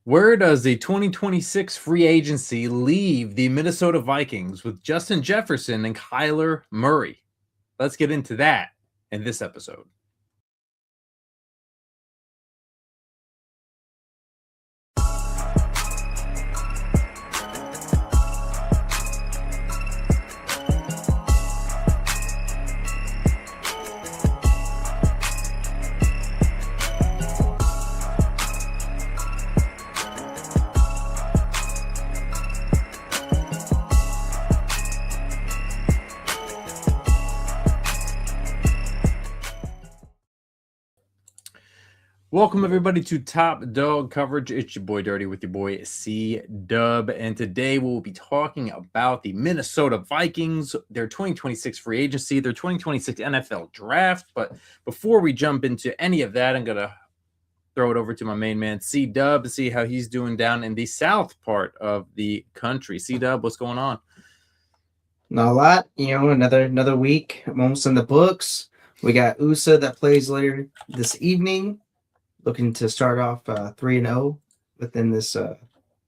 Where does the 2026 free agency leave the Minnesota Vikings with Justin Jefferson and Kyler Murray? Let's get into that in this episode. Welcome, everybody, to Top Dog Coverage. It's your boy Dirty with your boy C-Dub. And today we'll be talking about the Minnesota Vikings, their 2026 free agency, their 2026 NFL draft. But before we jump into any of that, I'm going to throw it over to my main man, C-Dub, to see how he's doing down in the south part of the country. C-Dub, what's going on? Not a lot, another week. I'm almost in the books. We got USA that plays later this evening, looking to start off 3-0 within this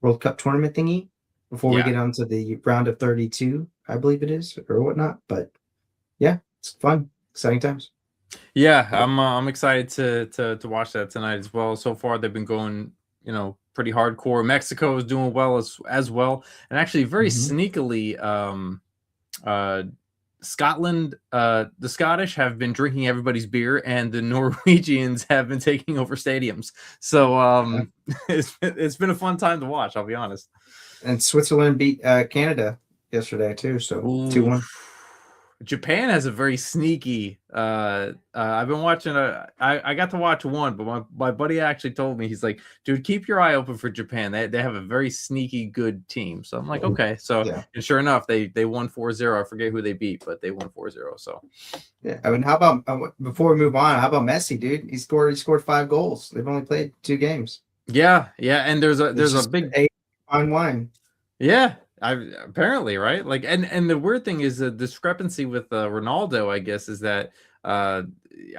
World Cup tournament thingy before we get on to the round of 32, I believe it is, or whatnot. But yeah, it's fun, exciting times. Yeah, I'm excited to watch that tonight as well. So far, they've been going, pretty hardcore. Mexico is doing well as well, and actually very sneakily, Scotland, the Scottish have been drinking everybody's beer, and the Norwegians have been taking over stadiums. So it's been a fun time to watch, I'll be honest. And Switzerland beat Canada yesterday too, so 2-1. Japan has a very sneaky. I've been watching. I got to watch one, but my buddy actually told me, he's like, "Dude, keep your eye open for Japan. They have a very sneaky good team." So I'm like, okay. So and sure enough, they won 4-0. I forget who they beat, but they won 4-0. So yeah, I mean, how about before we move on? How about Messi, dude? He scored 5 goals. They've only played 2 games. Yeah, and there's a big fine wine. Yeah. Apparently, right? Like, and the weird thing is the discrepancy with Ronaldo, I guess, is that I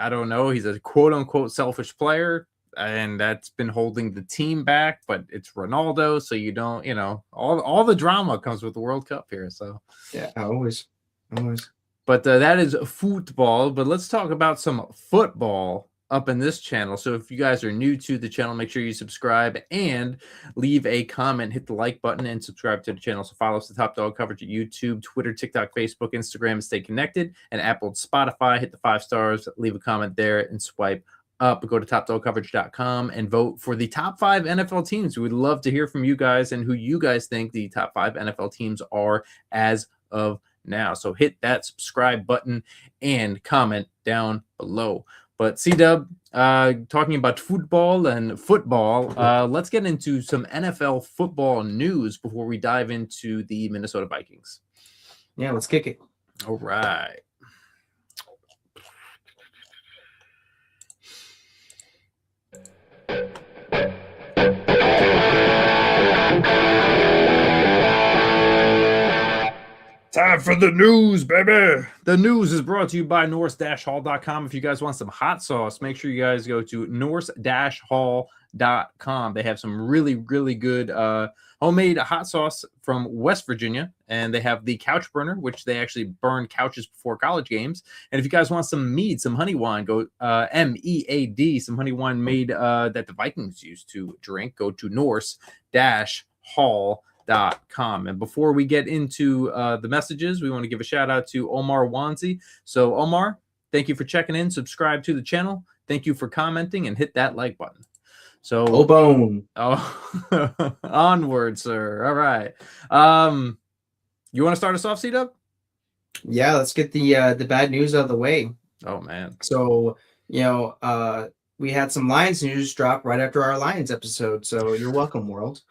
don't know, he's a quote unquote selfish player, and that's been holding the team back. But it's Ronaldo, so you don't, all the drama comes with the World Cup here. So yeah, always. But that is football. But let's talk about some football up in this channel. So if you guys are new to the channel, make sure you subscribe and leave a comment, hit the like button, and subscribe to the channel. So follow us at Top Dog Coverage at YouTube, Twitter, TikTok, Facebook, Instagram, and stay connected. And Apple and Spotify, hit the 5 stars, leave a comment there, and swipe up. Go to topdogcoverage.com and vote for the top 5 NFL teams. We would love to hear from you guys and who you guys think the top 5 NFL teams are as of now. So hit that subscribe button and comment down below. But C-Dub, talking about football, let's get into some NFL football news before we dive into the Minnesota Vikings. Yeah, let's kick it. All right. Time for the news, baby. The news is brought to you by Norse-Hall.com. If you guys want some hot sauce, make sure you guys go to Norse-Hall.com. They have some really, really good homemade hot sauce from West Virginia, and they have the couch burner, which they actually burn couches before college games. And if you guys want some mead, some honey wine, go MEAD, some honey wine made that the Vikings used to drink, go to Norse-Hall.com. And before we get into the messages, we want to give a shout out to Omar Wanzi. So Omar, thank you for checking in. Subscribe to the channel. Thank you for commenting and hit that like button. So onward, sir. All right. You want to start us off, C-Dub? Yeah, let's get the bad news out of the way. Oh man. So we had some Lions news drop right after our Lions episode. So you're welcome, world.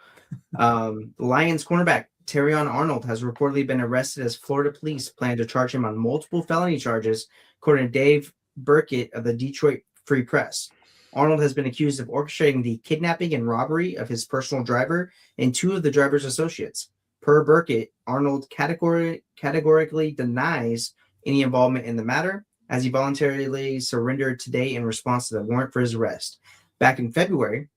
Lions cornerback Terrion Arnold has reportedly been arrested as Florida police plan to charge him on multiple felony charges, according to Dave Burkett of the Detroit Free Press. Arnold has been accused of orchestrating the kidnapping and robbery of his personal driver and 2 of the driver's associates. Per Burkett, Arnold categorically denies any involvement in the matter, as he voluntarily surrendered today in response to the warrant for his arrest. Back in February,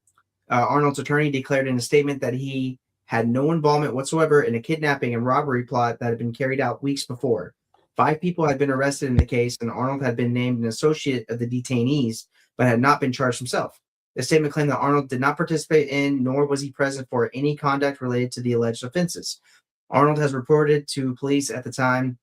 Arnold's attorney declared in a statement that he had no involvement whatsoever in a kidnapping and robbery plot that had been carried out weeks before. 5 people had been arrested in the case, and Arnold had been named an associate of the detainees, but had not been charged himself. The statement claimed that Arnold did not participate in, nor was he present for, any conduct related to the alleged offenses. Arnold has reported to police at the time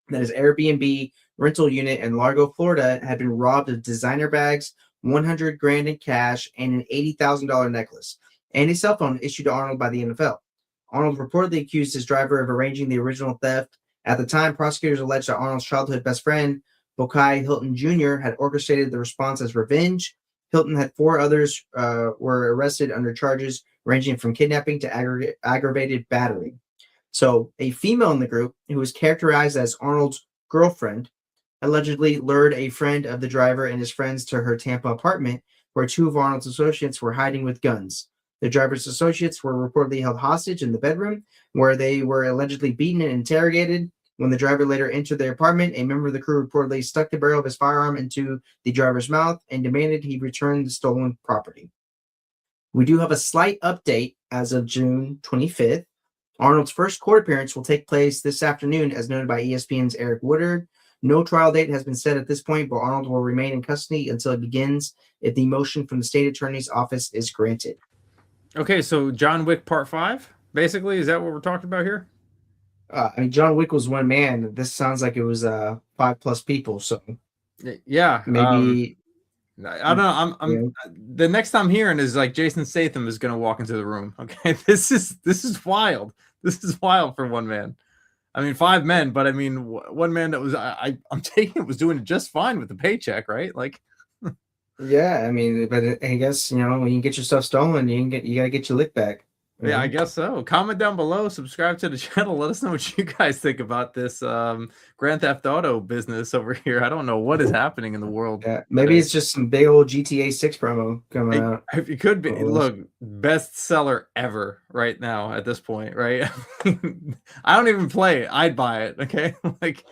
that his Airbnb rental unit in Largo, Florida, had been robbed of designer bags, 100 grand in cash, and an $80,000 necklace, and a cell phone issued to Arnold by the NFL. Arnold reportedly accused his driver of arranging the original theft. At the time, prosecutors alleged that Arnold's childhood best friend, Bokai Hilton Jr., had orchestrated the response as revenge. Hilton had 4 others were arrested under charges ranging from kidnapping to aggravated battery. So, a female in the group, who was characterized as Arnold's girlfriend, allegedly lured a friend of the driver and his friends to her Tampa apartment, where 2 of Arnold's associates were hiding with guns. The driver's associates were reportedly held hostage in the bedroom, where they were allegedly beaten and interrogated. When the driver later entered the apartment, a member of the crew reportedly stuck the barrel of his firearm into the driver's mouth and demanded he return the stolen property. We do have a slight update as of June 25th. Arnold's first court appearance will take place this afternoon, as noted by ESPN's Eric Woodard. No trial date has been set at this point, but Arnold will remain in custody until it begins if the motion from the state attorney's office is granted. Okay, so John Wick Part 5, basically, is that what we're talking about here? John Wick was one man. This sounds like it was 5+ people. So yeah, maybe I don't know. I'm the next I'm hearing is like Jason Statham is going to walk into the room. Okay, this is wild. This is wild for one man. I mean, 5 men, but I mean, one man that was I'm taking it was doing just fine with the paycheck, right? Like, yeah, I mean, but I guess when you get your stuff stolen, you gotta get your lick back. Yeah, I guess so. Comment down below, subscribe to the channel. Let us know what you guys think about this Grand Theft Auto business over here. I don't know what is happening in the world. Yeah, maybe it's just some big old GTA 6 promo coming out. It could be. Look, best seller ever right now at this point, right? I don't even play it. I'd buy it. Okay, like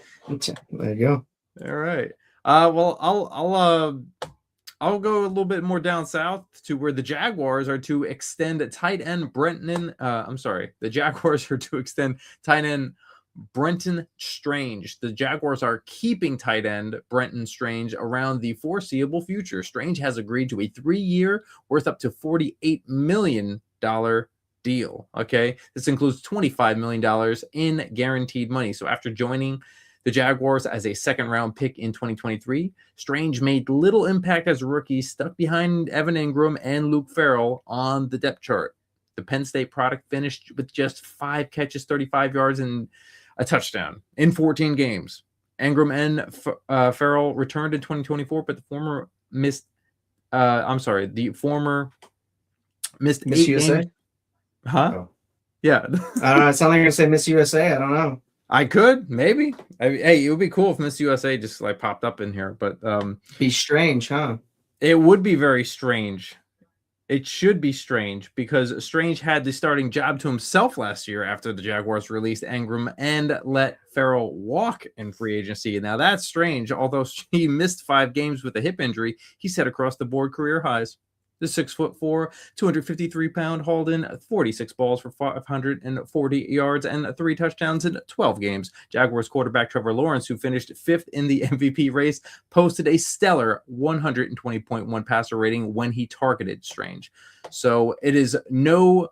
there you go. All right. Well, I'll go a little bit more down south to where the Jaguars are to extend tight end the Jaguars are to extend tight end Brenton Strange. The Jaguars are keeping tight end Brenton Strange around the foreseeable future. Strange has agreed to a 3-year, worth up to $48 million deal. Okay, this includes $25 million in guaranteed money. So after joining the Jaguars as a 2nd-round pick in 2023, Strange made little impact as a rookie, stuck behind Evan Ingram and Luke Farrell on the depth chart. The Penn State product finished with just 5 catches, 35 yards, and a touchdown in 14 games. Ingram and Farrell returned in 2024, but the former missed 8 Miss USA? games. Huh? Oh. Yeah. I don't know. It sounds like you're gonna say Miss USA. I don't know. I could, maybe. Hey, it would be cool if Miss USA just like popped up in here, but be strange, huh? It would be very strange. It should be strange because Strange had the starting job to himself last year after the Jaguars released Ingram and let Farrell walk in free agency. Now that's strange. Although he missed 5 games with a hip injury, he set across the board career highs. The 6'4", 253-pound hauled in 46 balls for 540 yards and 3 touchdowns in 12 games. Jaguars quarterback Trevor Lawrence, who finished 5th in the MVP race, posted a stellar 120.1 passer rating when he targeted Strange. So it is no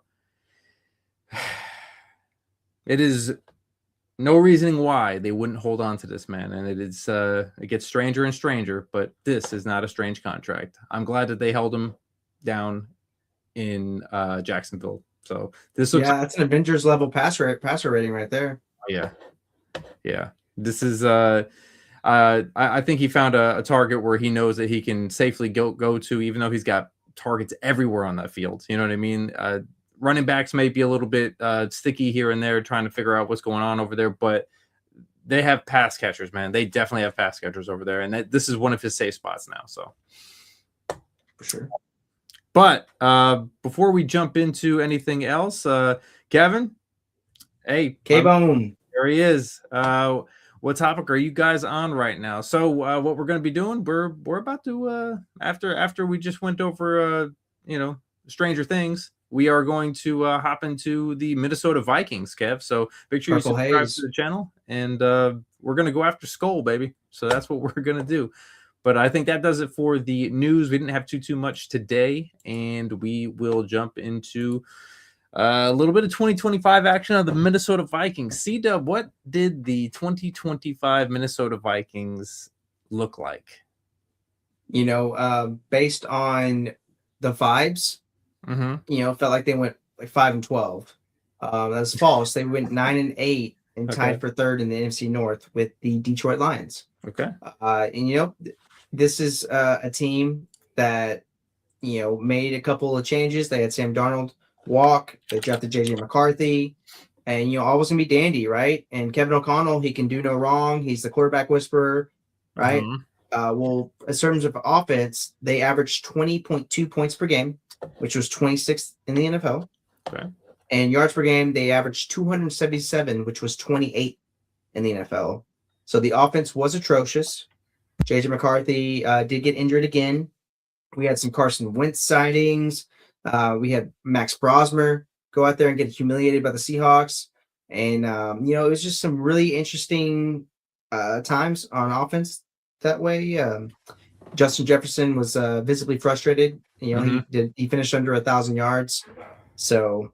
reasoning why they wouldn't hold on to this man, and it gets stranger and stranger. But this is not a strange contract. I'm glad that they held him down in Jacksonville. So this looks that's an Avengers level passer rating right there. Yeah. This is I think he found a target where he knows that he can safely go to, even though he's got targets everywhere on that field. You know what I mean? Running backs may be a little bit sticky here and there, trying to figure out what's going on over there, but they have pass catchers, man. They definitely have pass catchers over there, and this is one of his safe spots now. So for sure. But before we jump into anything else, Kevin, hey, K-Bone, there he is. What topic are you guys on right now? So what we're going to be doing, we're about to after we just went over Stranger Things, we are going to hop into the Minnesota Vikings, Kev. So make sure you Purple subscribe to Haze. the channel, and we're going to go after Skull, baby. So that's what we're going to do. But I think that does it for the news. We didn't have too much today, and we will jump into a little bit of 2025 action of the Minnesota Vikings. C-Dub, what did the 2025 Minnesota Vikings look like? Based on the vibes, felt like they went like 5-12. That's false. They went 9-8 and tied for third in the NFC North with the Detroit Lions. Okay. This is a team that made a couple of changes. They had Sam Darnold walk. They drafted JJ McCarthy, and all was gonna be dandy, right? And Kevin O'Connell, he can do no wrong. He's the quarterback whisperer, right? Well, in terms of offense, they averaged 20.2 points per game, which was 26th in the NFL. Okay. And yards per game, they averaged 277, which was 28th in the NFL. So the offense was atrocious. JJ McCarthy did get injured again. We had some Carson Wentz sightings. We had Max Brosmer go out there and get humiliated by the Seahawks. And, it was just some really interesting times on offense that way. Justin Jefferson was visibly frustrated. He finished under 1,000 yards. So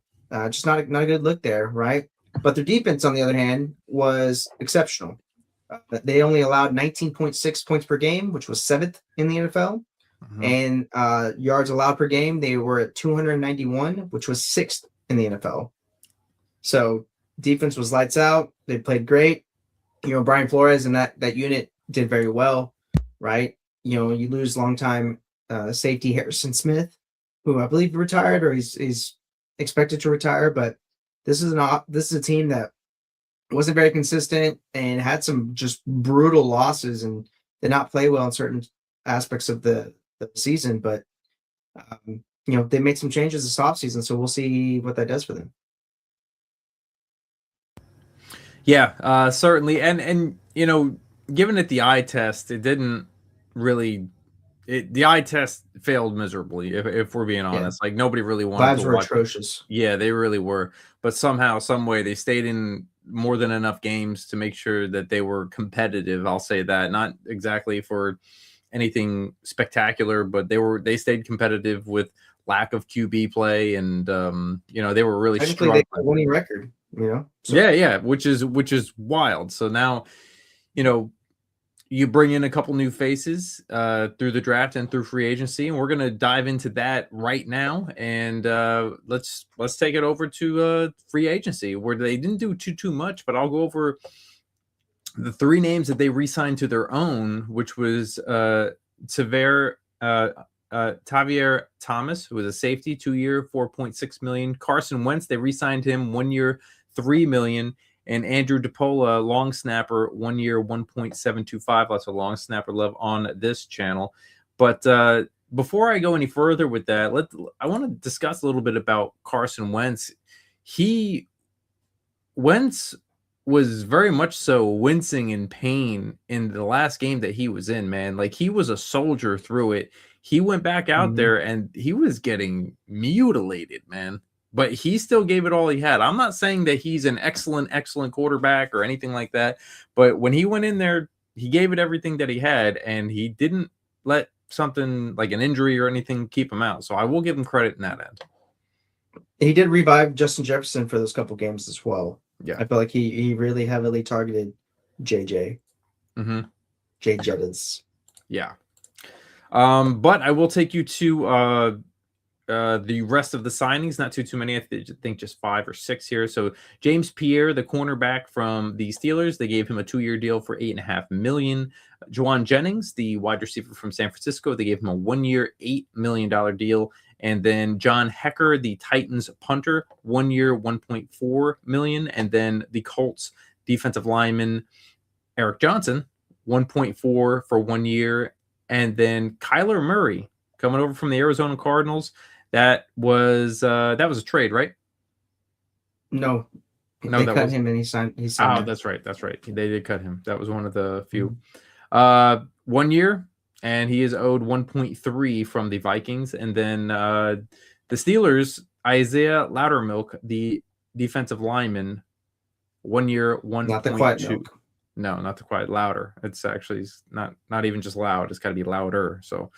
just not a good look there, right? But their defense, on the other hand, was exceptional. They only allowed 19.6 points per game, which was 7th in the NFL. And yards allowed per game, they were at 291, which was 6th in the NFL. So defense was lights out. They played great. Brian Flores and that unit did very well, right? You lose longtime safety Harrison Smith, who I believe retired or he's expected to retire. But this is a team that wasn't very consistent and had some just brutal losses and did not play well in certain aspects of the season. But they made some changes this offseason, so we'll see what that does for them. Yeah, certainly. And given it the eye test, it didn't really. The eye test failed miserably. If we're being honest, like nobody really wanted Vibes to were watch. atrocious. Yeah, they really were. But somehow, some way, they stayed in more than enough games to make sure that they were competitive. I'll say that, not exactly for anything spectacular, but they stayed competitive with lack of QB play, and they were really struggling. They had a winning record. So. Yeah, which is wild. So now, you bring in a couple new faces through the draft and through free agency, and we're gonna dive into that right now. And let's take it over to free agency, where they didn't do too much, but I'll go over the three names that they re-signed to their own, which was Tavier Thomas, who was a safety, 2-year, $4.6 million. Carson Wentz, they re-signed him 1 year, $3 million. And Andrew DePola, long snapper, 1 year, 1.725. Lots of long snapper love on this channel. But before I go any further with that, I want to discuss a little bit about Carson Wentz. Wentz was very much so wincing in pain in the last game that he was in, man. Like, he was a soldier through it. He went back out there and he was getting mutilated, man. But he still gave it all he had. I'm not saying that he's an excellent quarterback or anything like that. But when he went in there, he gave it everything that he had, and he didn't let something like an injury or anything keep him out. So I will give him credit in that end. He did revive Justin Jefferson for those couple games as well. Yeah, I feel like he really heavily targeted JJ. Jay Jettas. Yeah. But I will take you to the rest of the signings. Not too many. I think just 5 or 6 here. So James Pierre, the cornerback from the Steelers, they gave him a 2-year deal for $8.5 million. Juwan Jennings, the wide receiver from San Francisco, they gave him a 1-year, $8 million deal. And then John Hecker, the Titans punter, 1 year, $1.4 million. And then the Colts defensive lineman Eric Johnson, 1.4 for 1 year. And then Kyler Murray coming over from the Arizona Cardinals. That was a trade, right? No, they cut him and he signed. Oh, that's right. They did cut him. That was one of the few. 1 year, and he is owed 1.3 from the Vikings. And then The Steelers, Isaiah Loudermilk, the defensive lineman, 1 year, Not the quiet 1.2. milk. No, not the quiet, louder. It's actually not even just loud. It's got to be louder. So,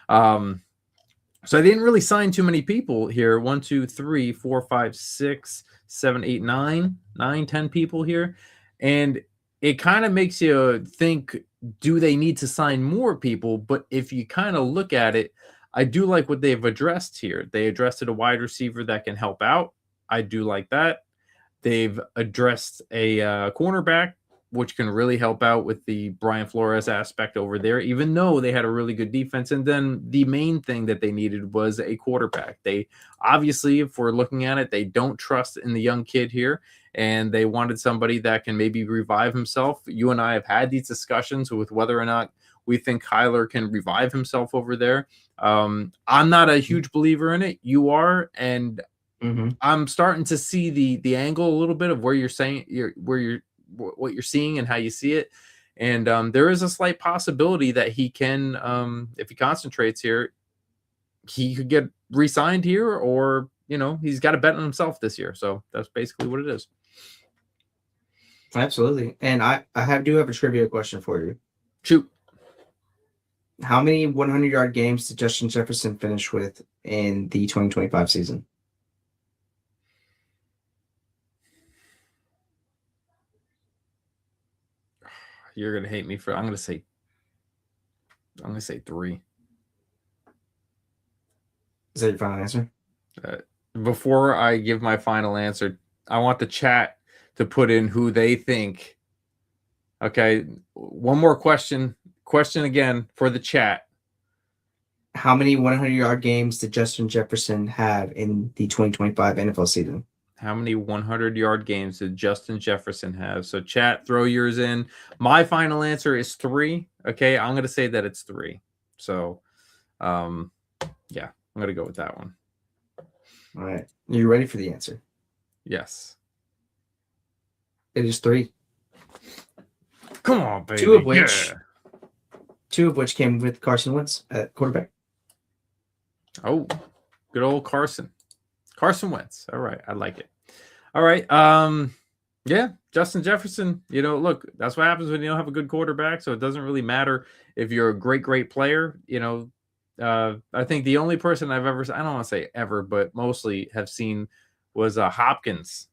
so I didn't really sign too many people here. 1, 2, 3, 4, 5, 6, 7, 8, 9, 10 people here, and it kind of makes you think: do they need to sign more people? But if you kind of look at it, I do like what they've addressed here. They addressed a wide receiver that can help out. I do like that. They've addressed a cornerback, which can really help out with the Brian Flores aspect over there, even though they had a really good defense. And then the main thing that they needed was a quarterback. They obviously, if we're looking at it, they don't trust in the young kid here, and they wanted somebody that can maybe revive himself. You and I have had these discussions with whether or not we think Kyler can revive himself over there. I'm not a huge believer in it. You are, and I'm starting to see the angle a little bit of where you're saying what you're seeing and how you see it. And there is a slight possibility that he can, if he concentrates here, he could get re-signed here, or he's got to bet on himself this year. So that's basically what it is. Absolutely. And I do have a trivia question for you. Shoot. How many 100-yard games did Justin Jefferson finish with in the 2025 season? You're gonna hate me for. I'm gonna say 3. Is that your final answer? Before I give my final answer, I want the chat to put in who they think. Okay, one more question. Question again for the chat. How many 100-yard games did Justin Jefferson have in the 2025 NFL season? How many 100-yard games did Justin Jefferson have? So chat, throw yours in. My final answer is 3. Okay, I'm going to say that it's 3. So, yeah, I'm going to go with that one. All right. Are you ready for the answer? Yes. It is 3. Come on, baby. Two of which came with Carson Wentz at quarterback. Oh, good old Carson Wentz. All right, I like it. All right, yeah, Justin Jefferson. Look, that's what happens when you don't have a good quarterback. So it doesn't really matter if you're a great player. I think the only person I've ever, I don't want to say ever, but mostly have seen was Hopkins.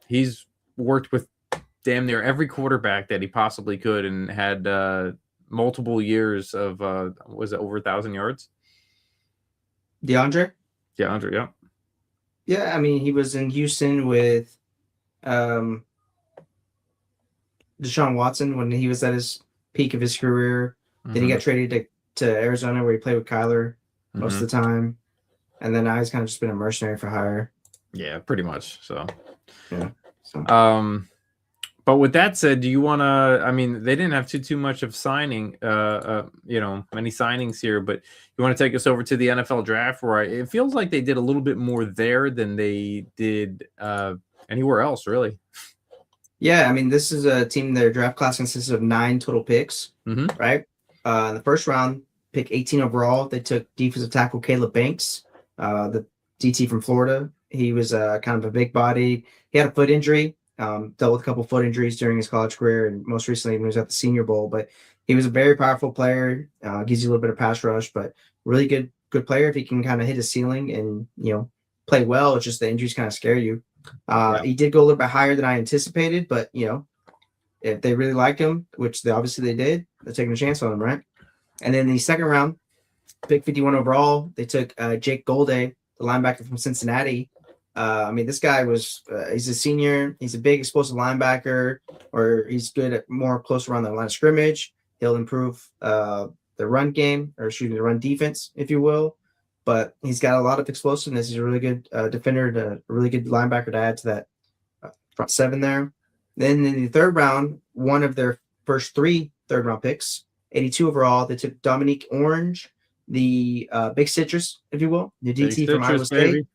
He's worked with damn near every quarterback that he possibly could, and had multiple years of was it over 1,000 yards? DeAndre? Yeah. Yeah, I mean, he was in Houston with Deshaun Watson when he was at his peak of his career. Then he got traded to Arizona, where he played with Kyler most of the time. And then now he's kind of just been a mercenary for hire. Yeah, pretty much. So, yeah. But with that said, do you want to? I mean, they didn't have too much of signing, many signings here. But you want to take us over to the NFL draft, where it feels like they did a little bit more there than they did anywhere else, really. Yeah, I mean, this is a team. Their draft class consists of 9 total picks, right? In the first round, pick 18 overall, they took defensive tackle Caleb Banks, the DT from Florida. He was kind of a big body. He had a foot injury. Dealt with a couple foot injuries during his college career, and most recently when he was at the Senior Bowl. But he was a very powerful player. Gives you a little bit of pass rush, but really good player if he can kind of hit his ceiling and play well. It's just the injuries kind of scare you. He did go a little bit higher than I anticipated, but if they really liked him, which they did, they're taking a chance on him, right? And then the second round, pick 51 overall, they took Jake Golday, the linebacker from Cincinnati. I mean, this guy was, he's a senior. He's a big explosive linebacker, or he's good at more close around the line of scrimmage. He'll improve the run game, or the run defense, if you will. But he's got a lot of explosiveness. He's a really good defender, a really good linebacker to add to that front 7 there. Then in the third round, one of their first 3 third-round picks, 82 overall, they took Dominique Orange, the big citrus, if you will, the DT from Iowa State. Baby.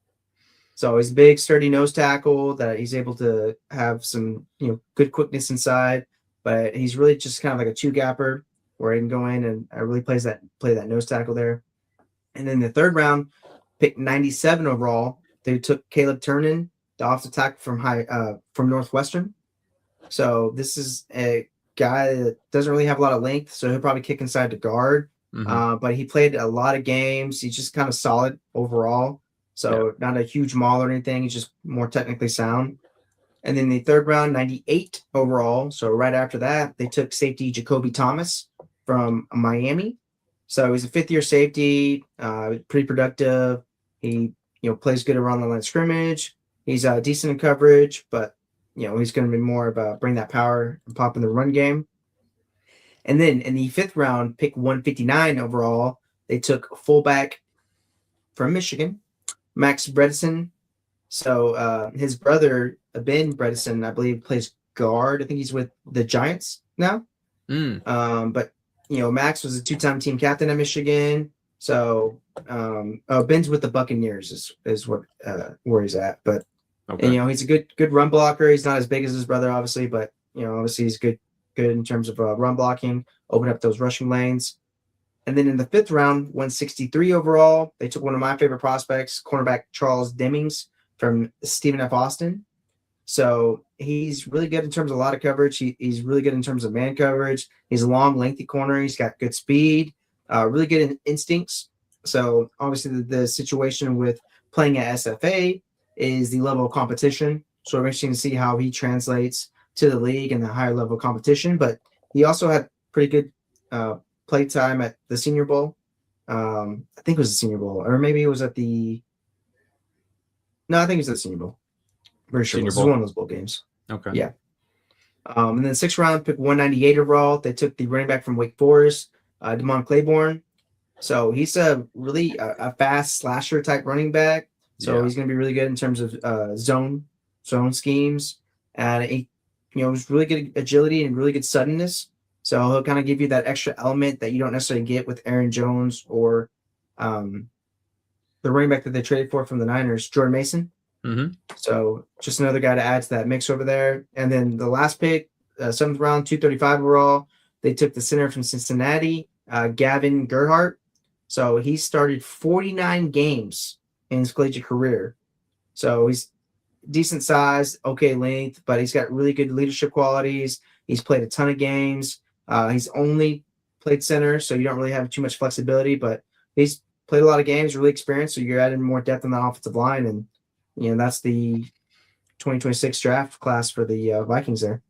So he's a big, sturdy nose tackle that he's able to have some, good quickness inside, but he's really just kind of like a 2-gapper where he can go in and really play that nose tackle there. And then the third round, picked 97 overall, they took Caleb Turnin, the offensive tackle from Northwestern. So this is a guy that doesn't really have a lot of length, so he'll probably kick inside the guard. But he played a lot of games. He's just kind of solid overall. So not a huge maul or anything. He's just more technically sound. And then the third round, 98 overall. So right after that, they took safety Jacoby Thomas from Miami. So he's a fifth-year safety, pretty productive. He plays good around the line of scrimmage. He's decent in coverage, but he's going to be more of bring that power and pop in the run game. And then in the fifth round, pick 159 overall, they took fullback from Michigan, Max Bredesen. So his brother, Ben Bredesen, I believe, plays guard. I think he's with the Giants now. But Max was a two-time team captain at Michigan. So Ben's with the Buccaneers is what where he's at. But and he's a good run blocker. He's not as big as his brother, obviously, but obviously he's good in terms of run blocking, open up those rushing lanes. And then in the fifth round, 163 overall, they took one of my favorite prospects, cornerback Charles Demings from Stephen F. Austin. So he's really good in terms of a lot of coverage. He's really good in terms of man coverage. He's a long, lengthy corner. He's got good speed, really good in instincts. So obviously the situation with playing at SFA is the level of competition. So we're interesting to see how he translates to the league and the higher level competition. But he also had pretty good play time at the Senior Bowl. I think it was the Senior Bowl, or maybe it was at the. No, I think it was at the Senior Bowl. Very sure. It was one of those bowl games. Okay. Yeah. And then sixth round, pick 198 overall. They took the running back from Wake Forest, Damon Claiborne. So he's a really a fast slasher type running back. So he's going to be really good in terms of zone schemes, and he's really good agility and really good suddenness. So he'll kind of give you that extra element that you don't necessarily get with Aaron Jones or the running back that they traded for from the Niners, Jordan Mason. So just another guy to add to that mix over there. And then the last pick, seventh round, 235 overall, they took the center from Cincinnati, Gavin Gerhardt. So he started 49 games in his collegiate career. So he's decent size, okay length, but he's got really good leadership qualities. He's played a ton of games. He's only played center, so you don't really have too much flexibility, but he's played a lot of games, really experienced, so you're adding more depth on the offensive line, and that's the 2026 draft class for the Vikings there.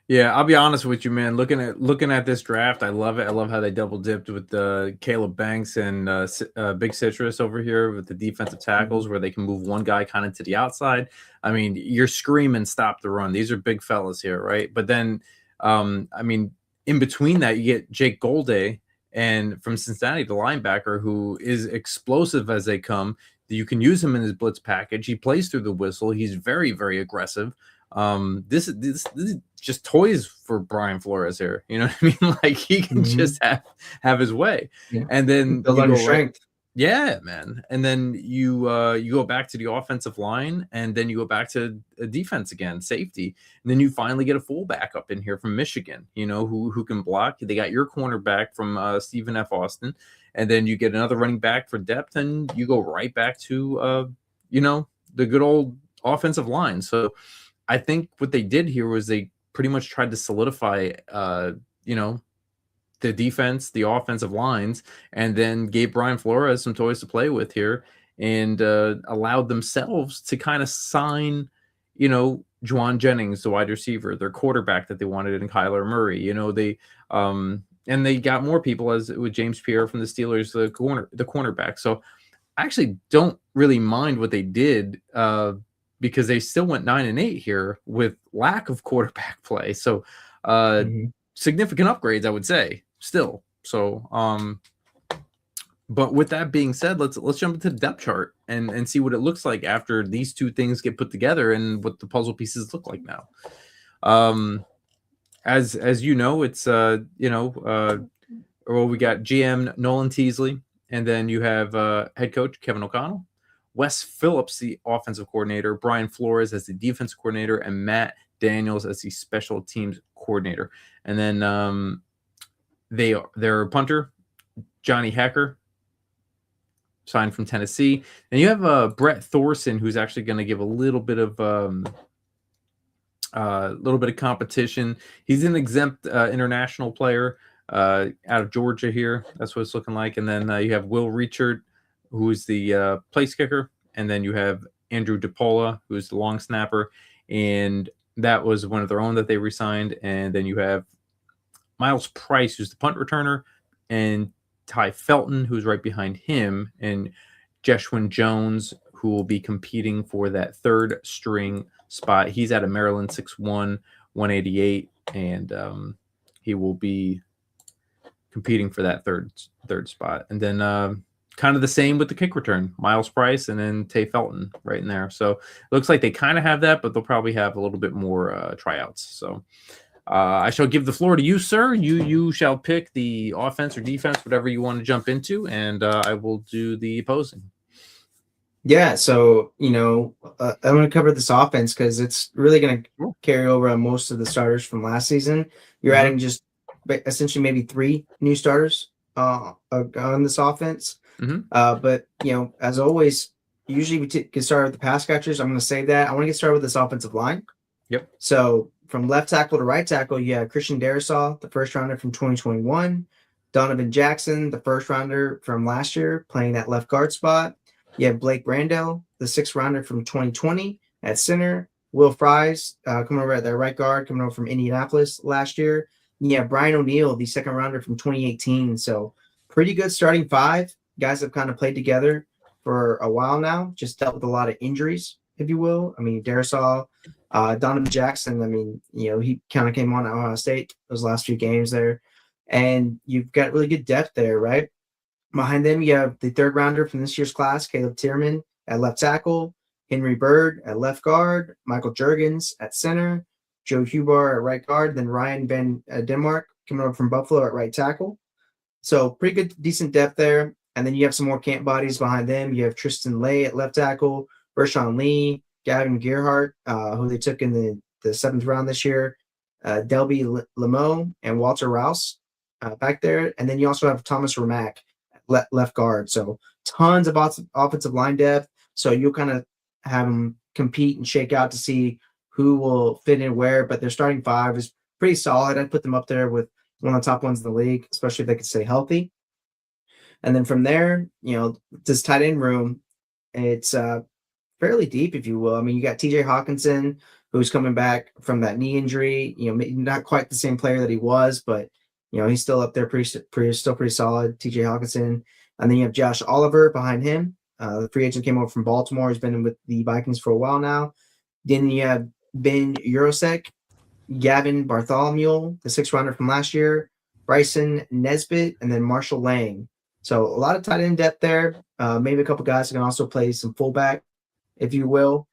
Yeah, I'll be honest with you, man. Looking at this draft, I love it. I love how they double dipped with Caleb Banks and Big Citrus over here with the defensive tackles, where they can move one guy kind of to the outside. I mean, you're screaming stop the run. These are big fellas here, right? But then, in between that, you get Jake Golday and from Cincinnati, the linebacker, who is explosive as they come. You can use him in his blitz package. He plays through the whistle. He's very, very aggressive. This is just toys for Brian Flores here. You know what I mean? Like he can just have his way. Yeah. And then build on your strength. Yeah, man. And then you go back to the offensive line, and then you go back to defense again, safety. And then you finally get a fullback up in here from Michigan, who can block. They got your cornerback from Stephen F. Austin. And then you get another running back for depth, and you go right back to, the good old offensive line. So I think what they did here was they pretty much tried to solidify, the defense, the offensive lines, and then gave Brian Flores some toys to play with here, and allowed themselves to kind of sign, Juwan Jennings, the wide receiver, their quarterback that they wanted in Kyler Murray. And they got more people as with James Pierre from the Steelers, the cornerback. So I actually don't really mind what they did because they still went 9-8 here with lack of quarterback play. So significant upgrades, I would say, still. So, but with that being said, let's jump into the depth chart and see what it looks like after these two things get put together and what the puzzle pieces look like now. As you know, it's we got GM Nolan Teasley, and then you have head coach Kevin O'Connell, Wes Phillips, the offensive coordinator, Brian Flores as the defensive coordinator, and Matt Daniels as the special teams coordinator. And then their punter, Johnny Hecker. signed from Tennessee. And you have Brett Thorson, who's actually going to give a little bit of competition. He's an exempt international player out of Georgia here. That's what it's looking like. And then you have Will Richard, who's the place kicker. And then you have Andrew DePaula, who's the long snapper. And that was one of their own that they re-signed. And then you have Miles Price, who's the punt returner, and Ty Felton, who's right behind him, and Jeshwin Jones, who will be competing for that third string spot. He's out of Maryland, 6'1", 188, and he will be competing for that third spot. And then kind of the same with the kick return, Miles Price and then Tay Felton right in there. So it looks like they kind of have that, but they'll probably have a little bit more tryouts. So I shall give the floor to you, sir. You shall pick the offense or defense, whatever you want to jump into, and I will do the opposing. Yeah, so I'm going to cover this offense because it's really going to carry over on most of the starters from last season. You're adding just essentially maybe 3 new starters on this offense. But as always, usually we get started with the pass catchers. I'm going to say that I want to get started with this offensive line. Yep. So from left tackle to right tackle, you have Christian Darrisaw, the first rounder from 2021. Donovan Jackson, the first rounder from last year, playing that left guard spot. You have Blake Brandel, the 6th rounder from 2020 at center. Will Fries coming over at their right guard, coming over from Indianapolis last year. And you have Brian O'Neill, the 2nd rounder from 2018. So pretty good starting 5. Guys have kind of played together for a while now, just dealt with a lot of injuries, if you will. I mean, Darrisaw, Donovan Jackson, I mean, he kind of came on at Ohio State those last few games there. And you've got really good depth there, right? Behind them, you have the 3rd rounder from this year's class, Caleb Tierman at left tackle, Henry Bird at left guard, Michael Juergens at center, Joe Hubar at right guard, then Ryan Van Denmark coming over from Buffalo at right tackle. So pretty good, decent depth there. And then you have some more camp bodies behind them. You have Tristan Lay at left tackle, Bershawn Lee, Gavin Gerhardt, who they took in the 7th round this year, Delby Lemo, and Walter Rouse back there. And then you also have Thomas Remack left guard. So tons of offensive line depth. So you'll kind of have them compete and shake out to see who will fit in where. But their starting 5 is pretty solid. I'd put them up there with one of the top ones in the league, especially if they could stay healthy. And then from there, this tight end room, it's fairly deep, if you will. I mean, you got TJ Hawkinson, who's coming back from that knee injury. Not quite the same player that he was, but he's still up there, still pretty solid. TJ Hawkinson, and then you have Josh Oliver behind him. The free agent came over from Baltimore. He's been with the Vikings for a while now. Then you have Ben Urosek, Gavin Bartholomew, the 6th rounder from last year, Bryson Nesbitt, and then Marshall Lang. So a lot of tight end depth there. Maybe a couple guys who can also play some fullback, if you will.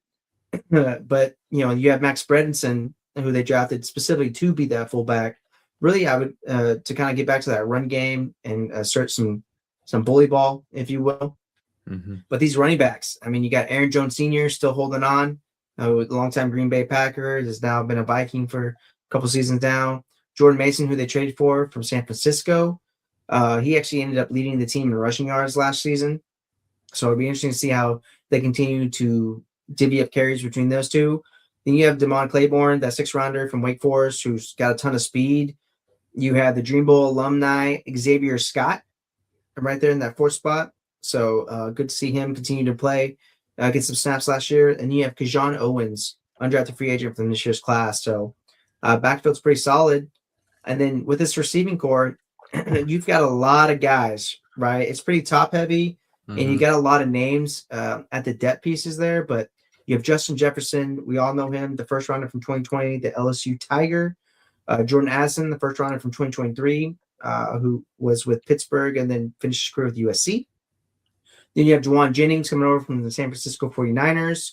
But you have Max Bredinson, who they drafted specifically to be that fullback. Really, I would to kind of get back to that run game and start some bully ball, if you will. But these running backs, I mean, you got Aaron Jones Sr. still holding on, the longtime Green Bay Packer, has now been a Viking for a couple seasons now. Jordan Mason, who they traded for from San Francisco, he actually ended up leading the team in rushing yards last season. So it'll be interesting to see how they continue to divvy up carries between those two. Then you have Damon Claiborne, that 6th rounder from Wake Forest, who's got a ton of speed. You have the Dream Bowl alumni Xavier Scott right there in that 4th spot. So good to see him continue to play, get some snaps last year. And you have Kajon Owens, undrafted free agent from this year's class. So backfield's pretty solid. And then with this receiving core, you've got a lot of guys, right? It's pretty top heavy, and you got a lot of names at the depth pieces there. But you have Justin Jefferson. We all know him, the 1st rounder from 2020, the LSU Tiger. Jordan Addison, the 1st rounder from 2023, who was with Pittsburgh and then finished his career with USC. Then you have Juwan Jennings coming over from the San Francisco 49ers.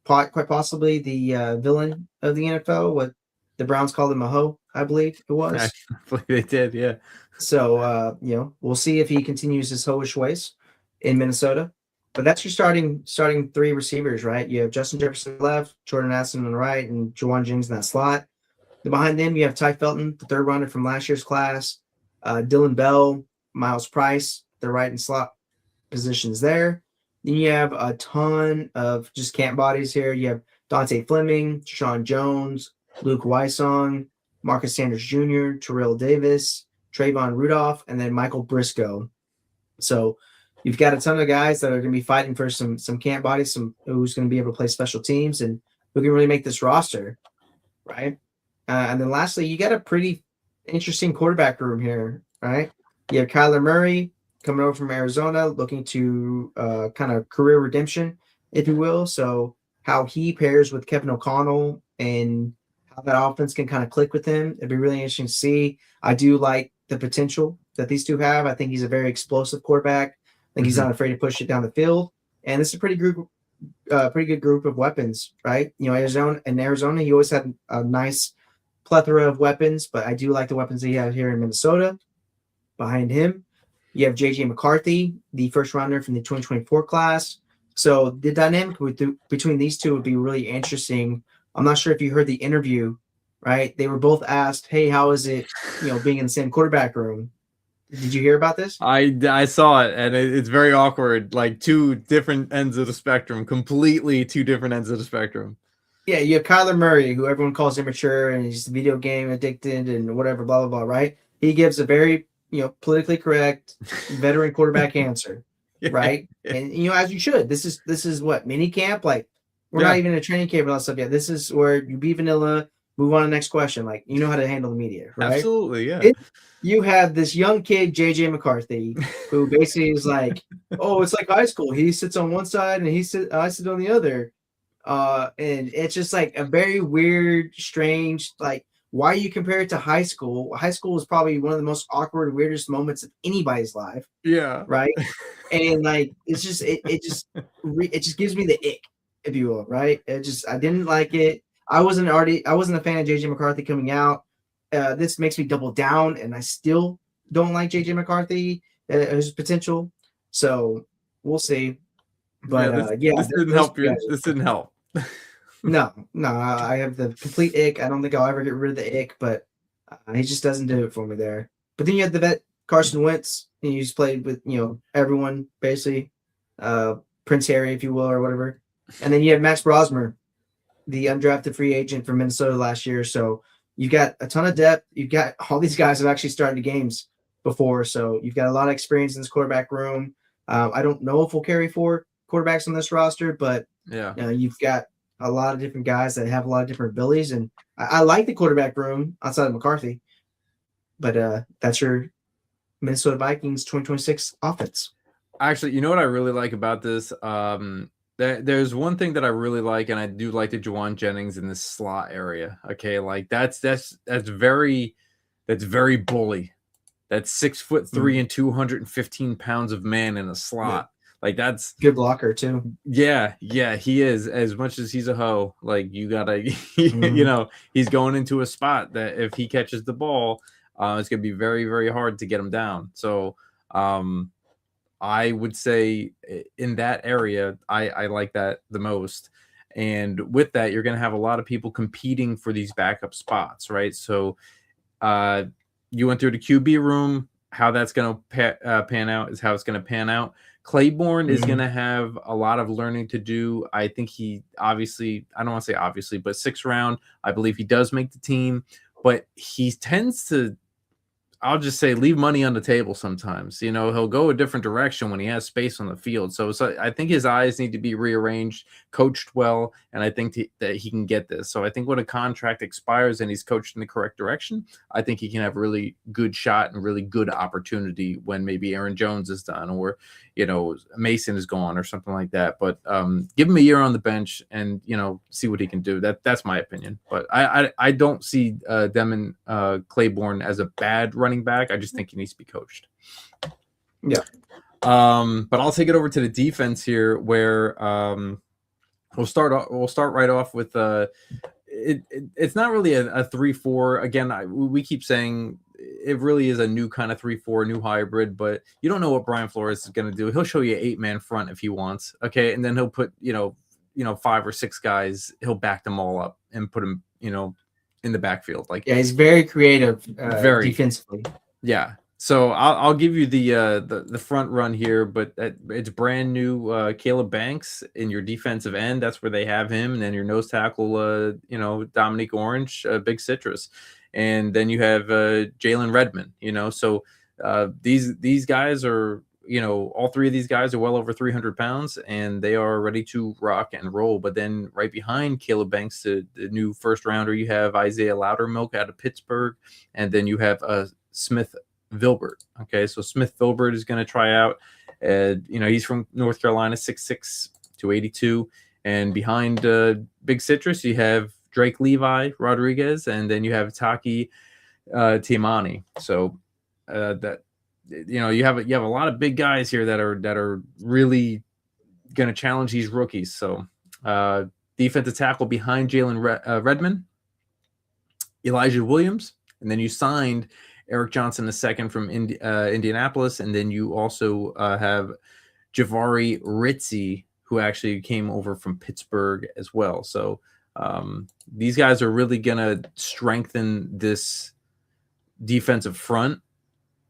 Quite possibly the villain of the NFL, what the Browns called him a hoe, I believe it was. I believe they did, yeah. So, we'll see if he continues his hoish ways in Minnesota. But that's your starting 3 receivers, right? You have Justin Jefferson left, Jordan Addison on the right, and Juwan Jennings in that slot. Then behind them, you have Ty Felton, the 3rd rounder from last year's class, Dylan Bell, Miles Price, the right and slot positions there. Then you have a ton of just camp bodies here. You have Dante Fleming, Sean Jones, Luke Wysong, Marcus Sanders Jr., Terrell Davis, Trayvon Rudolph, and then Michael Briscoe. So you've got a ton of guys that are going to be fighting for some camp bodies, some who's going to be able to play special teams and who can really make this roster, right? And then lastly, you got a pretty interesting quarterback room here, right? You have Kyler Murray coming over from Arizona, looking to kind of career redemption, if you will. So how he pairs with Kevin O'Connell and how that offense can kind of click with him, it'd be really interesting to see. I do like the potential that these two have. I think he's a very explosive quarterback. I think he's not afraid to push it down the field, and it's a pretty good group of weapons, right? You know, Arizona, he always had a nice plethora of weapons, but I do like the weapons that he has here in Minnesota. Behind him, you have JJ McCarthy, the first rounder from the 2024 class. So the dynamic between these two would be really interesting. I'm not sure if you heard the interview, right? They were both asked, "Hey, how is it, being in the same quarterback room?" Did you hear about this? I saw it, and it's very awkward. Like two different ends of the spectrum, completely two different ends of the spectrum. Yeah, you have Kyler Murray, who everyone calls immature and he's video game addicted and whatever, blah blah blah. Right? He gives a very politically correct veteran quarterback answer, right? And as you should. This is what mini camp. Like we're not even in a training camp and all that stuff yet. This is where you be vanilla. Move on to the next question. Like you know how to handle the media, right? Absolutely, yeah. You have this young kid, JJ McCarthy, who basically is like, oh, it's like high school. He sits on one side and I sit on the other. And it's just like a very weird, strange, like why you compare it to high school. High school is probably one of the most awkward, weirdest moments of anybody's life. Yeah. Right. And like, it's just, it just gives me the ick, if you will. Right. I didn't like it. I wasn't a fan of JJ McCarthy coming out. This makes me double down, and I still don't like JJ McCarthy, his potential. So we'll see. But this didn't help. This didn't help. No, I have the complete ick. I don't think I'll ever get rid of the ick, but he just doesn't do it for me there. But then you have the vet Carson Wentz, and he's played with everyone basically, Prince Harry, if you will, or whatever. And then you have Max Brosmer, the undrafted free agent from Minnesota last year. So you've got a ton of depth. You've got all these guys have actually started the games before, so you've got a lot of experience in this quarterback room. I don't know if we'll carry 4 quarterbacks on this roster, but you've got a lot of different guys that have a lot of different abilities, and I like the quarterback room outside of McCarthy. But that's your Minnesota Vikings 2026 offense. Actually, you know what I really like about this? There's one thing that I really like, and I do like the Juwan Jennings in the slot area. Okay, like that's very bully. That's 6'3" and 215 pounds of man in a slot. Like that's good blocker too. Yeah, he is. As much as he's a hoe, like you gotta, he's going into a spot that if he catches the ball, it's gonna be very, very hard to get him down. So, I would say in that area, I like that the most. And with that, you're gonna have a lot of people competing for these backup spots, right? So, you went through the QB room. How that's going to pan out is how it's going to pan out. Claiborne is going to have a lot of learning to do. I think he obviously, I don't want to say obviously, but 6th round, I believe he does make the team, but he tends to, I'll just say, leave money on the table sometimes. He'll go a different direction when he has space on the field. So I think his eyes need to be rearranged, coached well, and I think that he can get this. So I think when a contract expires and he's coached in the correct direction, I think he can have a really good shot and really good opportunity when maybe Aaron Jones is done or, Mason is gone or something like that. But give him a year on the bench and, see what he can do. That's my opinion. But I don't see Demon Claiborne as a bad running back. I just think he needs to be coached. Yeah. But I'll take it over to the defense here, where we'll start right off with it's not really a 3-4. Again, we keep saying it really is a new kind of 3-4, new hybrid, but you don't know what Brian Flores is going to do. He'll show you an 8-man front if he wants. Okay. And then he'll put, 5 or 6 guys, he'll back them all up and put them, in the backfield. Like, he's very creative, defensively. Yeah. So I'll give you the front run here, but it's brand new. Caleb Banks in your defensive end. That's where they have him, and then your nose tackle, Dominique Orange, Big Citrus, and then you have Jalen Redmond. So these guys are, all three of these guys are well over 300 pounds, and they are ready to rock and roll. But then right behind Caleb Banks, the new first rounder, you have Isaiah Loudermilk out of Pittsburgh, and then you have Smith Vilbert. Okay, so Smith Vilbert is going to try out. He's from North Carolina, 6'6", 282. And behind Big Citrus, you have Drake Levi Rodriguez, and then you have Taki Tiamani. So that you have a lot of big guys here that are really going to challenge these rookies. So defensive tackle behind Jalen Redmond, Elijah Williams, and then you signed Eric Johnson II from Indianapolis, and then you also have Javari Ritzy, who actually came over from Pittsburgh as well. So these guys are really going to strengthen this defensive front.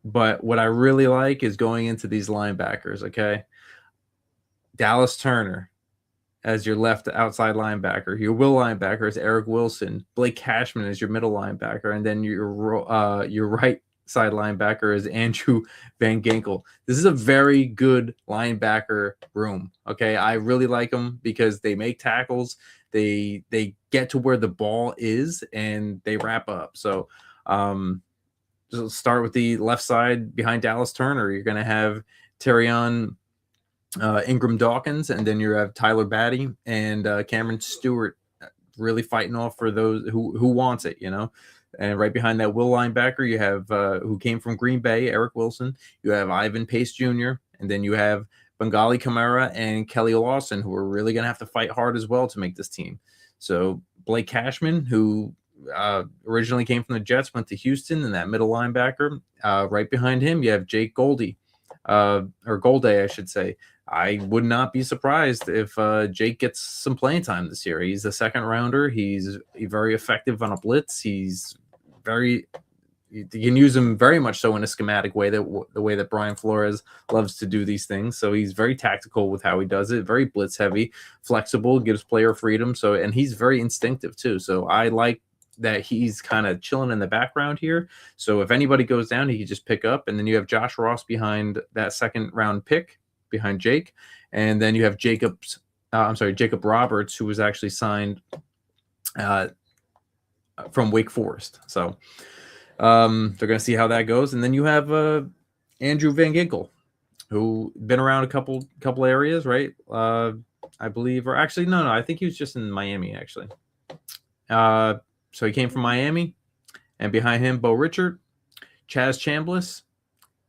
But what I really like is going into these linebackers, okay? Dallas Turner as your left outside linebacker. Your will linebacker is Eric Wilson. Blake Cashman is your middle linebacker. And then your right side linebacker is Andrew Van Ginkel. This is a very good linebacker room, okay? I really like them because they make tackles. They get to where the ball is, and they wrap up. So just start with the left side behind Dallas Turner. You're going to have Terrion Ingram Dawkins, and then you have Tyler Batty and Cameron Stewart really fighting off for those who wants it, And right behind that will linebacker, you have who came from Green Bay, Eric Wilson. You have Ivan Pace Jr., and then you have Bengali Kamara and Kelly Lawson, who are really going to have to fight hard as well to make this team. So Blake Cashman, who originally came from the Jets, went to Houston, and that middle linebacker. Right behind him, you have Jake Goldie, or Golday, I should say. I would not be surprised if Jake gets some playing time this year. He's a second rounder. He's very effective on a blitz. You can use him very much so in a schematic way, the way that Brian Flores loves to do these things. So he's very tactical with how he does it, very blitz heavy, flexible, gives player freedom. And he's very instinctive too. So I like that he's kind of chilling in the background here. So if anybody goes down, he can just pick up. And then you have Josh Ross behind that second round pick behind Jake. And then you have Jacob Roberts, who was actually signed from Wake Forest. So they're going to see how that goes. And then you have Andrew Van Ginkel, who been around a couple areas, right? I believe, or actually, no, I think he was just in Miami, actually. So he came from Miami, and behind him, Bo Richard, Chaz Chambliss,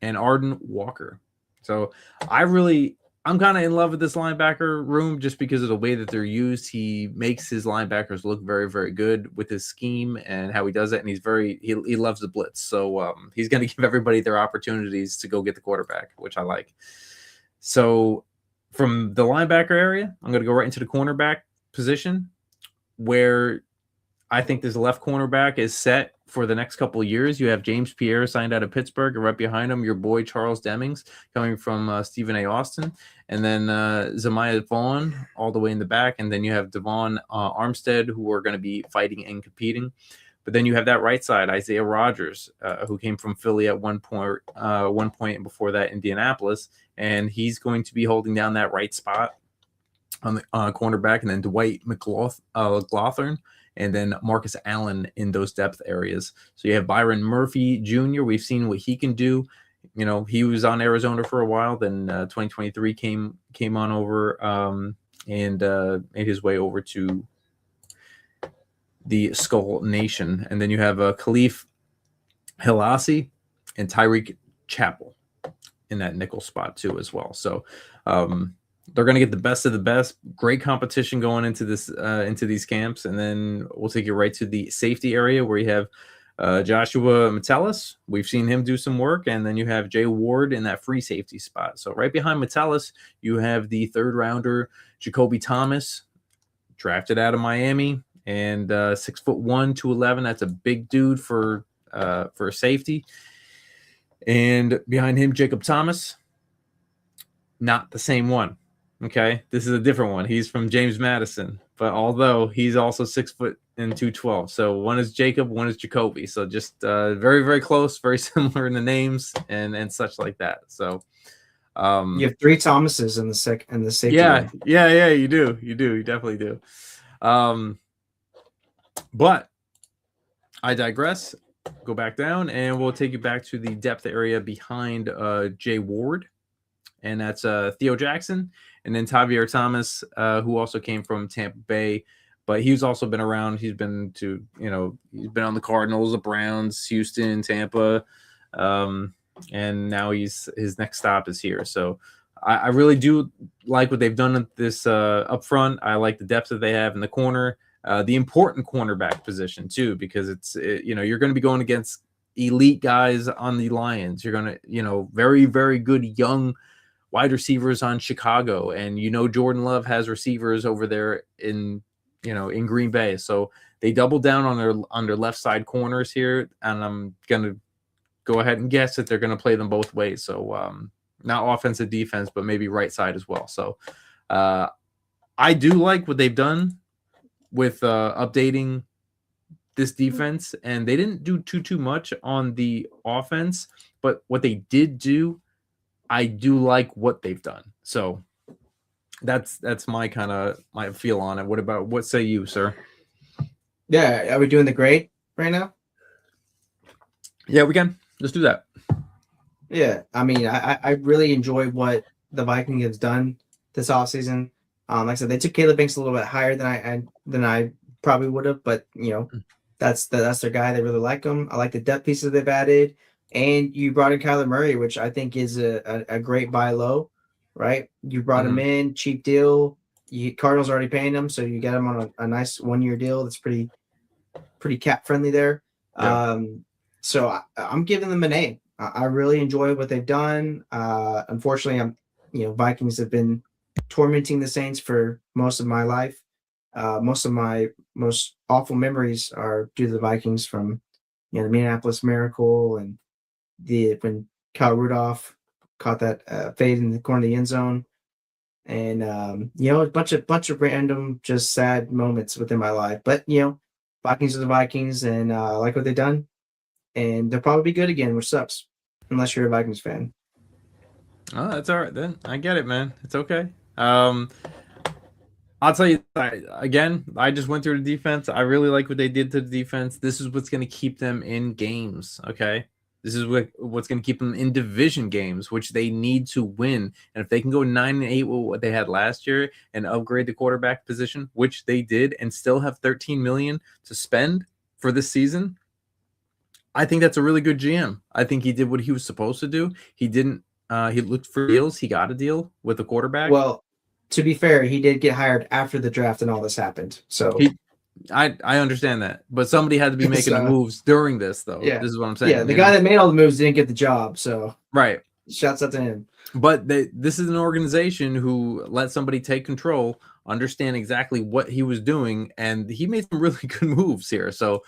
and Arden Walker. So I'm kind of in love with this linebacker room just because of the way that they're used. He makes his linebackers look very, very good with his scheme and how he does it. And he loves the blitz. So he's going to give everybody their opportunities to go get the quarterback, which I like. So from the linebacker area, I'm going to go right into the cornerback position, where I think this left cornerback is set for the next couple of years. You have James Pierre signed out of Pittsburgh, and right behind him, your boy Charles Demings coming from Stephen A. Austin, and then Zamiah Vaughn all the way in the back, and then you have Devon Armstead, who are going to be fighting and competing. But then you have that right side, Isaiah Rogers, who came from Philly at one point, and before that Indianapolis, and he's going to be holding down that right spot on the cornerback, and then Dwight McLaughlin, and then Marcus Allen in those depth areas. So you have Byron Murphy Jr. We've seen what he can do. He was on Arizona for a while. Then 2023 came on over and made his way over to the Skull Nation. And then you have Khalif Hilasi and Tyreek Chappell in that nickel spot too as well. So they're going to get the best of the best. Great competition going into these camps. And then we'll take you right to the safety area, where you have Joshua Metellus. We've seen him do some work. And then you have Jay Ward in that free safety spot. So right behind Metellus, you have the third rounder, Jacoby Thomas, drafted out of Miami, and 6'1", 211. That's a big dude for a safety. And behind him, Jacob Thomas, not the same one. Okay, this is a different one. He's from James Madison, but although he's also 6 foot and 212, so one is Jacob, one is Jacoby. So just very very close, very similar in the names and such like that. So You have three Thomases in the safety yeah, room. yeah, you do, you definitely do. But I digress. Go back down, and we'll take you back to the depth area behind Jay Ward, and that's Theo Jackson, and then Tavier Thomas, who also came from Tampa Bay, but he's also been around. He's been to, he's been on the Cardinals, the Browns, Houston, Tampa, and now his next stop is here. So I really do like what they've done at this up front. I like the depth that they have in the corner, the important cornerback position too, because you're going to be going against elite guys on the Lions. You're going to, very, very good young wide receivers on Chicago, and Jordan Love has receivers over there in Green Bay. So they double down on their left side corners here, and I'm gonna go ahead and guess that they're gonna play them both ways. So not offensive defense, but maybe right side as well. So I do like what they've done with updating this defense, and they didn't do too much on the offense, but what they did do, I do like what they've done. So that's my feel on it. What say you, sir? Yeah, are we doing the grade right now? Yeah, we can. Let's do that. Yeah, I mean, I really enjoy what the Vikings have done this offseason. Like I said, they took Caleb Banks a little bit higher than I probably would have, but that's their guy. They really like him. I like the depth pieces they've added, and you brought in Kyler Murray, which I think is a great buy low, right? You brought him in, cheap deal. Cardinals already paying him, so you get him on a nice 1 year deal that's pretty cap friendly there. Yeah. So I'm giving them an A. I really enjoy what they've done. Unfortunately, Vikings have been tormenting the Saints for most of my life. Most of my most awful memories are due to the Vikings from, the Minneapolis Miracle and when Kyle Rudolph caught that fade in the corner of the end zone, and a bunch of random just sad moments within my life. But Vikings are the Vikings, and I like what they've done, and they'll probably be good again, which sucks unless you're a Vikings fan. Oh, that's all right then. I get it, man. It's okay. I'll tell you, again, I just went through the defense. I really like what they did to the defense. This is what's going to keep them in games, okay? This is what's going to keep them in division games, which they need to win. And if they can go 9-8 with what they had last year and upgrade the quarterback position, which they did, and still have $13 million to spend for this season, I think that's a really good GM. I think he did what he was supposed to do. He didn't. He looked for deals. He got a deal with the quarterback. Well, to be fair, he did get hired after the draft and all this happened. So I understand that, but somebody had to be making the moves during this, though. Yeah, This is what I'm saying. Yeah, the guy that made all the moves didn't get the job, so right. Shouts out to him. But this is an organization who let somebody take control, understand exactly what he was doing, and he made some really good moves here. So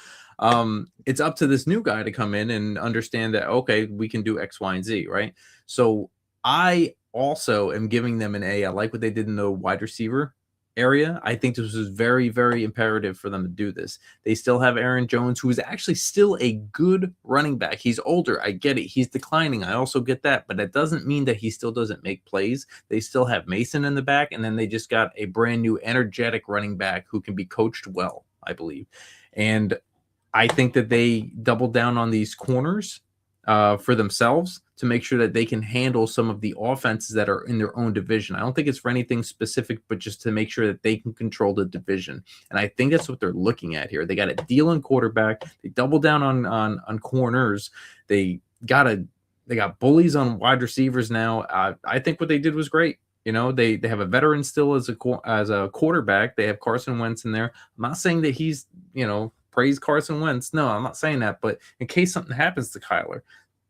it's up to this new guy to come in and understand that, okay, we can do X, Y, and Z, right? So I also am giving them an A. I like what they did in the wide receiver area. I think this was very, very imperative for them to do this. They still have Aaron Jones, who is actually still a good running back. He's older. I get it. He's declining. I also get that, but that doesn't mean that he still doesn't make plays. They still have Mason in the back, and then they just got a brand new energetic running back who can be coached well, I believe. And I think that they doubled down on these corners for themselves to make sure that they can handle some of the offenses that are in their own division. I don't think it's for anything specific, but just to make sure that they can control the division. And I think that's what they're looking at here. They got a deal on quarterback. They double down on corners. They got bullies on wide receivers now. I think what they did was great. They have a veteran still as a quarterback. They have Carson Wentz in there. I'm not saying that he's, praise Carson Wentz. No, I'm not saying that. But in case something happens to Kyler,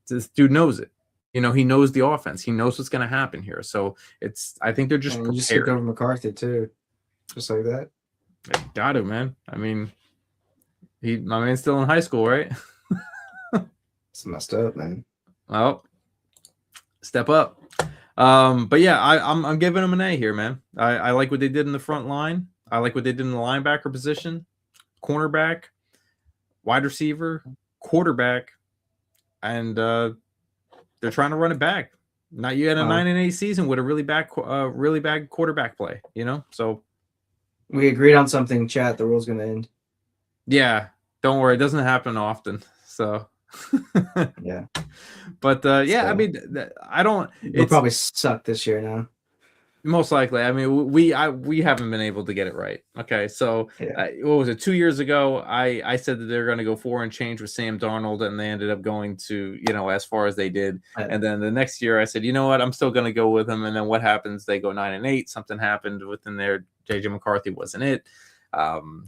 this dude knows it. He knows the offense. He knows what's going to happen here. So I think they're just prepared. You skipped over McCarthy too, just like that. Got it, man. I mean, my man's still in high school, right? It's messed up, man. Well, step up. But yeah, I'm giving them an A here, man. I like what they did in the front line. I like what they did in the linebacker position, cornerback, wide receiver, quarterback, and they're trying to run it back. Not you had a 9-8 season with a really bad quarterback play, you know. So we agreed on something, chat. The world's gonna end. Yeah, don't worry, it doesn't happen often. So yeah, but yeah, I mean, I don't. We'll probably suck this year now. Most likely. I mean, we haven't been able to get it right. Okay, so what was it? 2 years ago, I said that they're going to go 4 and change with Sam Darnold, and they ended up going to as far as they did. And then the next year, I said, you know what, I'm still going to go with them. And then what happens? They go 9-8. Something happened within there. JJ McCarthy wasn't it.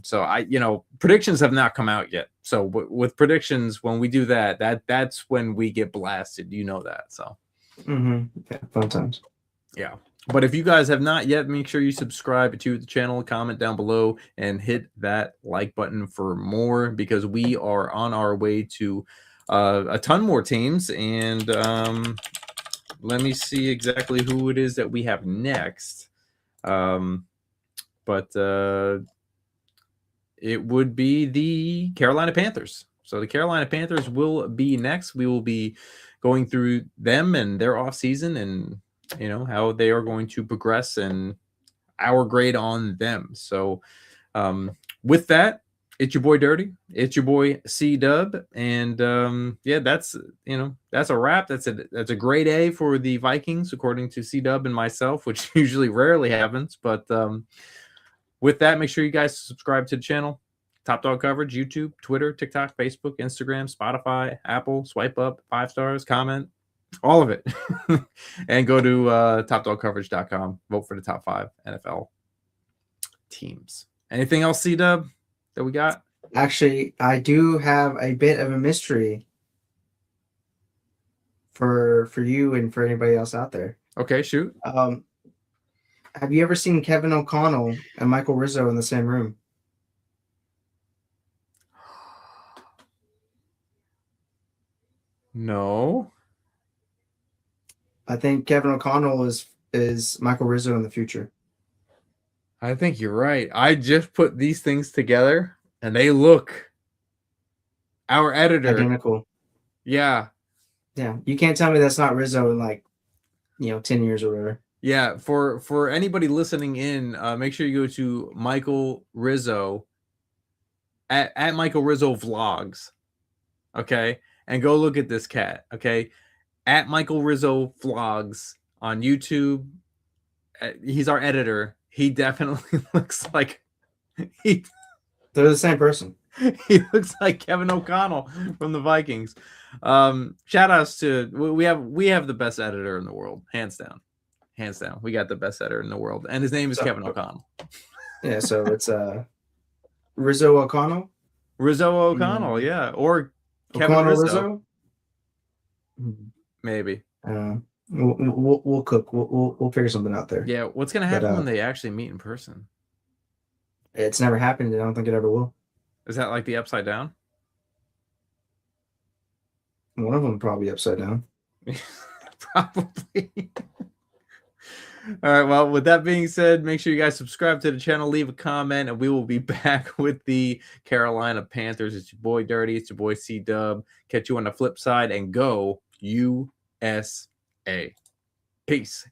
So predictions have not come out yet. So with predictions, when we do that's when we get blasted. You know that. So yeah, fun times. Yeah. But if you guys have not yet, make sure you subscribe to the channel, comment down below, and hit that like button for more, because we are on our way to a ton more teams. And let me see exactly who it is that we have next. But it would be the Carolina Panthers. So the Carolina Panthers will be next. We will be going through them and their offseason and how they are going to progress and our grade on them. So with that, it's your boy Dirty. It's your boy C-Dub. And yeah, that's a wrap. That's a grade A for the Vikings, according to C-Dub and myself, which usually rarely happens. But with that, make sure you guys subscribe to the channel. Top Dog Coverage, YouTube, Twitter, TikTok, Facebook, Instagram, Spotify, Apple. Swipe up, 5 stars, comment, all of it. And go to topdogcoverage.com. Vote for the top 5 NFL teams. Anything else, C-Dub, that we got? Actually, I do have a bit of a mystery for you and for anybody else out there. Okay, shoot. Have you ever seen Kevin O'Connell and Michael Rizzo in the same room? No. I think Kevin O'Connell is Michael Rizzo in the future. I think you're right. I just put these things together and they look our editor identical. Yeah. Yeah. You can't tell me that's not Rizzo in like 10 years or whatever. Yeah, for anybody listening in, make sure you go to Michael Rizzo at Michael Rizzo Vlogs, okay, and go look at this cat, okay, at Michael Rizzo Vlogs on YouTube. He's our editor. He definitely looks like they're the same person. He looks like Kevin O'Connell from the Vikings. Shout outs to we have the best editor in the world, hands down. Hands down. We got the best editor in the world. And his name is Kevin O'Connell. Yeah, so it's Rizzo O'Connell? Rizzo O'Connell, yeah. Or Kevin O'Connell Rizzo. Maybe. We'll cook. We'll figure something out there. Yeah, what's gonna happen when they actually meet in person? It's never happened, and I don't think it ever will. Is that like the Upside Down? One of them probably upside down. Probably. All right, well, with that being said, make sure you guys subscribe to the channel, leave a comment, and we will be back with the Carolina Panthers. It's your boy Dirty. It's your boy C-Dub. Catch you on the flip side, and go USA. Peace.